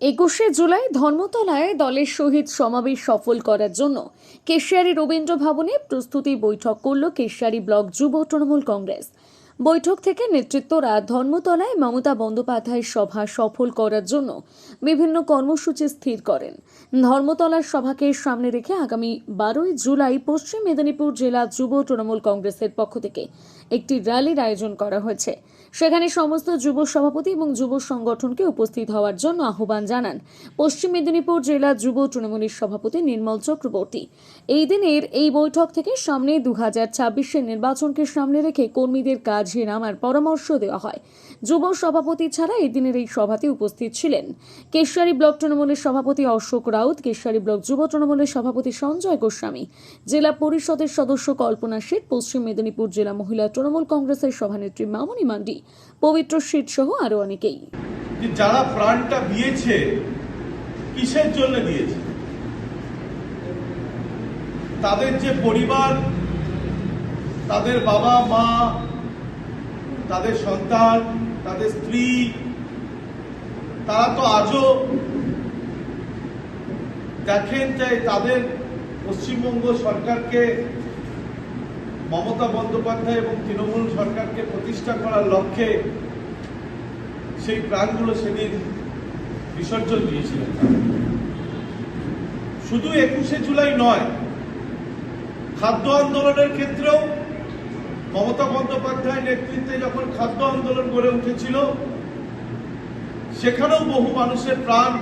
21শে জুলাই ধর্মতলায় দলের সহিত সমাবেশ সফল করার জন্য কেশিয়ারি রবীন্দ্র ভবনে প্রস্তুতি বৈঠক করল কেশিয়ারি ব্লক যুব তৃণমূল কংগ্রেস। বৈঠক থেকে নেতৃত্বরা ধর্মতলায় মমতা বন্দ্যোপাধ্যায়ের সভা সফল করার জন্য বিভিন্ন কর্মসূচি স্থির করেন। ধর্মতলার সভাকে সামনে রেখে আগামী 12ই জুলাই পশ্চিম মেদিনীপুর জেলা যুব তৃণমূল কংগ্রেসের পক্ষ থেকে একটি র্যালির আয়োজন করা হয়েছে। সেখানে সমস্ত যুব সভাপতি এবং যুব সংগঠনকে উপস্থিত হওয়ার জন্য আহ্বান জানান পশ্চিম মেদিনীপুর জেলা যুব তৃণমূলের সভাপতি নির্মল চক্রবর্তী। এই দিনের এই বৈঠক থেকে সামনে 2026-এর নির্বাচনকে সামনে রেখে কর্মীদের কাজে নামার পরামর্শ দেওয়া হয়। যুব সভাপতি ছাড়া এই দিনের এই সভাতে উপস্থিত ছিলেন কেশিয়ারি ব্লক তৃণমূলের সভাপতি অশোক রাউত, কেশিয়ারি ব্লক যুব তৃণমূলের সভাপতি সঞ্জয় গোস্বামী, জেলা পরিষদের সদস্য কল্পনা শেঠ, পশ্চিম মেদিনীপুর জেলা মহিলা তৃণমূল কংগ্রেসের সভানেত্রী মামনি মান্ডি, পবিত্র শীত সহ আরো অনেকেই। যারা প্রাণটা দিয়েছে কিসের জন্য দিয়েছে, তাদের যে পরিবার, তাদের বাবা মা, তাদের সন্তান, তাদের স্ত্রী, তারা তো আজও দেখেন যে তাদের পশ্চিমবঙ্গ সরকারকে, মমতা বন্দ্যোপাধ্যায় এবং তৃণমূল সরকারকে প্রতিষ্ঠা করার লক্ষ্যে সেই প্রাণগুলো সেদিন বিসর্জন দিয়েছিলেন। শুধু 21শে জুলাই নয়, খাদ্য আন্দোলনের ক্ষেত্রেও মমতা বন্দ্যোপাধ্যায়ের নেতৃত্বে যখন খাদ্য আন্দোলন গড়ে উঠেছিল, সেখানেও বহু মানুষের প্রাণ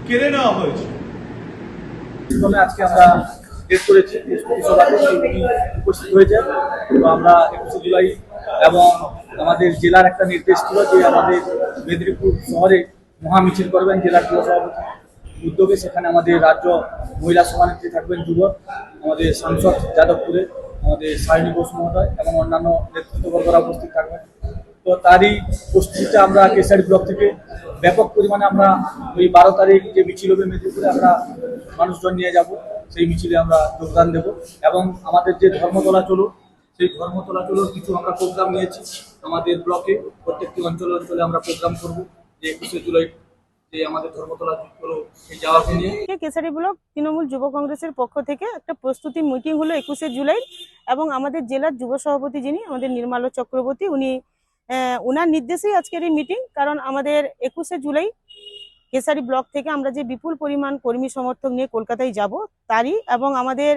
কেড়ে নেওয়া হয়েছে। আজকে আমরা ডেট করেছি, উপস্থিত হয়েছে। তো আমরা 21শে জুলাই এবং আমাদের জেলার একটা নির্দেশ ছিল যে আমাদের মেদিনীপুর শহরে মহামিছিল করবেন জেলার যুব সভাপতি উদ্যোগে। সেখানে আমাদের রাজ্য মহিলা সভানেত্রী থাকবেন যুব, আমাদের সাংসদ যাদবপুরে আমাদের সায়নী ঘোষ মহোদয় এবং অন্যান্য নেতৃত্ববর্গরা উপস্থিত থাকবেন। তো তারই প্রস্তুতিতে আমরা কেশিয়ারি ব্লক থেকে ব্যাপক পরিমাণে আমরা ওই 12 তারিখ যে মিছিল হবে মেদিনীপুরে, আমরা মানুষজন নিয়ে যাব, সেই মিছিলে আমরা যোগদান দেব। এবং আমাদের যে ধর্মতলা চলো, সেই ধর্মতলা চলোর কিছু আমরা প্রোগ্রাম নিয়েছি আমাদের ব্লকে। প্রত্যেকটি অঞ্চলে অঞ্চলে আমরা প্রোগ্রাম করব যে 21শে জুলাই যে আমাদের ধর্মতলা চলো সেই যাওয়াকে নিয়ে। কেশিয়ারি ব্লক তৃণমূল যুব কংগ্রেসের পক্ষ থেকে একটা প্রস্তুতি মিটিং হলো 21শে জুলাই, এবং আমাদের জেলার যুব সভাপতি যিনি আমাদের নির্মল চক্রবর্তী, উনার নির্দেশেই আজকের এই মিটিং। কারণ আমাদের 21শে জুলাই কেশিয়ারি ব্লক থেকে আমরা যে বিপুল পরিমাণ কর্মী সমর্থক নিয়ে কলকাতায় যাব তারই, এবং আমাদের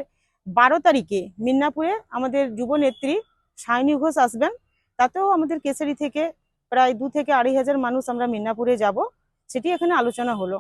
12 তারিখে মিদনাপুরে আমাদের যুব নেত্রী সায়নী ঘোষ আসবেন, তাতেও আমাদের কেশিয়ারি থেকে প্রায় 2 থেকে 2,500 মানুষ আমরা মিদনাপুরে যাব, সেটি এখানে আলোচনা হলো।